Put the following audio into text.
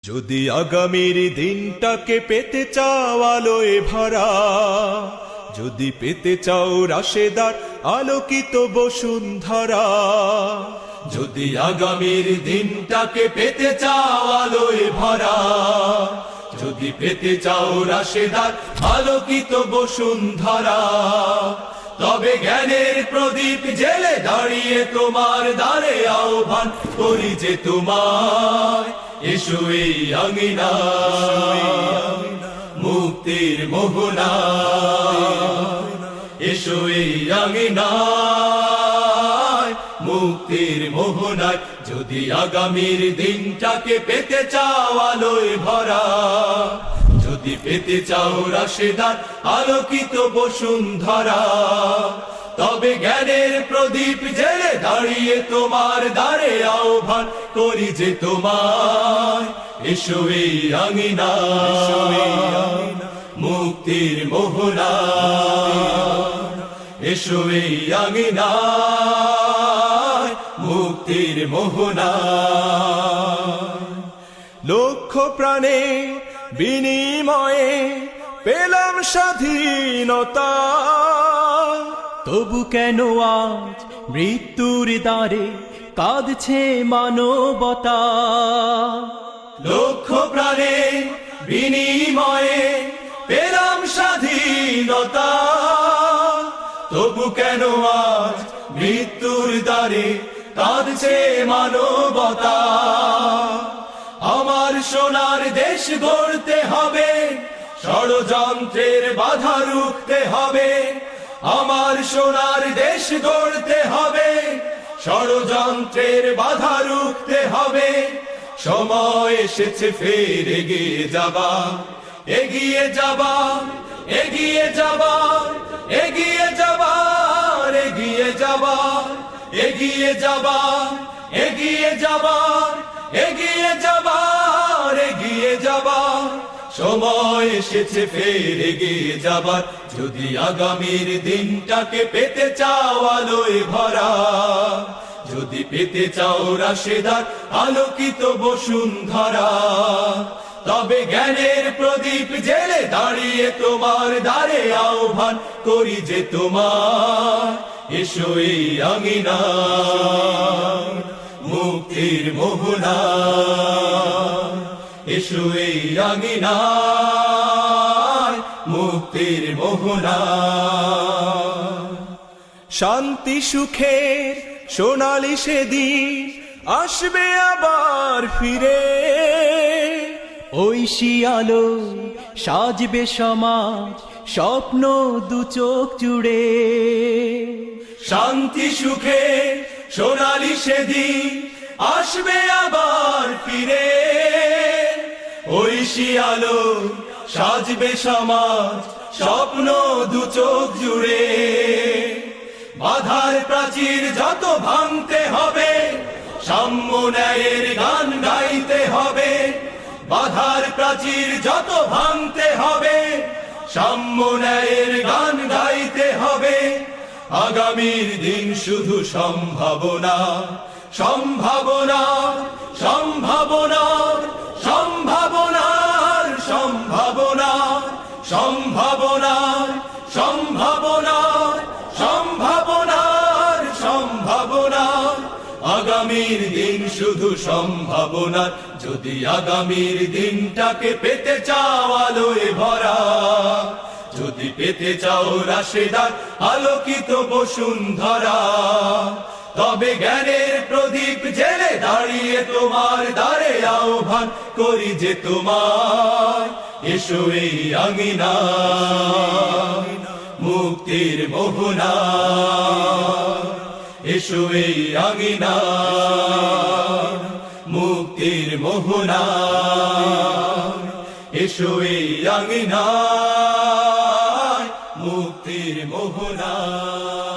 যদি আগামীর দিনটাকে পেতে চাও আলোয় ভরা, যদি পেতে চাও রাশেদার আলোকিত বসুন্ধরা, যদি আগামীর দিনটাকে পেতে চাও আলোয় ভরা, যদি পেতে চাও রাশেদার আলোকিত বসুন্ধরা, তবে জ্ঞানের প্রদীপ জেলে দাঁড়িয়ে তোমার দ্বারে আহ্বান করি যে তোমায়, এসো এই আঙিনায় মুক্তির মোহনায়, এসো এই আঙিনায় মুক্তির মোহনায়। যদি আগামীর দিনটাকে পেতে চাও আলোয় ভরা, যদি পেতে চাও রাশেদার আলোকিত বসুন্ধরা, তবে জ্ঞানের প্রদীপ জেলে দাঁড়িয়ে তোমার দ্বারে আহ্বান করি যে তোমায়, এসো এই আঙিনায় মুক্তির মোহনায়, এসো এই আঙিনায় মুক্তির মোহনায়। লক্ষ প্রাণে বিনিময়ে পেলাম স্বাধীনতা, তবু কেন আজ মৃত্যুর দ্বারে কাঁদছে মানবতা? লক্ষ প্রাণে বিনিময়ে পেলাম স্বাধীনতা, তবু কেন আজ মৃত্যুর দ্বারে কাঁদছে মানবতা? আমার সোনার দেশ গড়তে হবে, ষড়যন্ত্রের বাধা রুখতে হবে। আমার সোনার দেশ গড়তে হবে, ষড়যন্ত্রের বাধা রুখতে হবে। সময় এসেছে ফের এগিয়ে যাবা, এগিয়ে যাবা, এগিয়ে যাবা, এগিয়ে যাবা, এগিয়ে যাবা, এগিয়ে যাবা, এগিয়ে যাবা, এগিয়ে যাবা, এগিয়ে যাবা। সময় এসেছে ফের এগিয়ে যাবার, যদি আগামীর দিনটাকে পেতে চাও আলোয় ভরা, যদি পেতে চাও রাশেদার আলোকিত বসুন্ধরা, তবে জ্ঞানের প্রদীপ জেলে দাঁড়িয়ে তোমার দ্বারে আহ্বান করি যে তোমার, এসো এই আঙিনায় মুক্তির মোহনায়, এসো এই আঙিনায় মুক্তির মোহনায়। শান্তি সুখের সোনালি সেদিন আসবে আবার ফিরে, ঐশী আলো সাজবে সমাজ স্বপ্ন দু চোখ জুড়ে। শান্তি সুখের সোনালি সেদিন আসবে আবার ফিরে, ঐশী আলো সাজবে সমাজ স্বপ্ন দু চোখ জুড়ে। বাধার প্রাচীর যত ভাঙতে হবে, সাম্য ন্যায়ের গান গাইতে হবে। বাধার প্রাচীর যত ভাঙতে হবে, সাম্য ন্যায়ের গান গাইতে হবে। আগামীর দিন শুধু সম্ভাবনা, সম্ভাবনা, সম্ভাবনা, সম্ভাবনার, সম্ভাবনা, সম্ভাবনার, সম্ভাবনার, সম্ভাবনার, সম্ভাবনা। আগামীর দিন শুধু সম্ভাবনা, যদি আগামীর দিনটাকে পেতে চাও আলোয় ভরা, যদি পেতে চাও রাশেদার আলোকিত বসুন্ধরা, তবে জ্ঞানের প্রদীপ জেলে দাঁড়িয়ে তোমার দ্বারে আহ্বান করি যে তোমার, এসো এই আঙিনায় মুক্তির মোহনায়, এসো এই আঙিনায় মুক্তির মোহনায়, এসো এই আঙিনায় মুক্তির মোহনায়।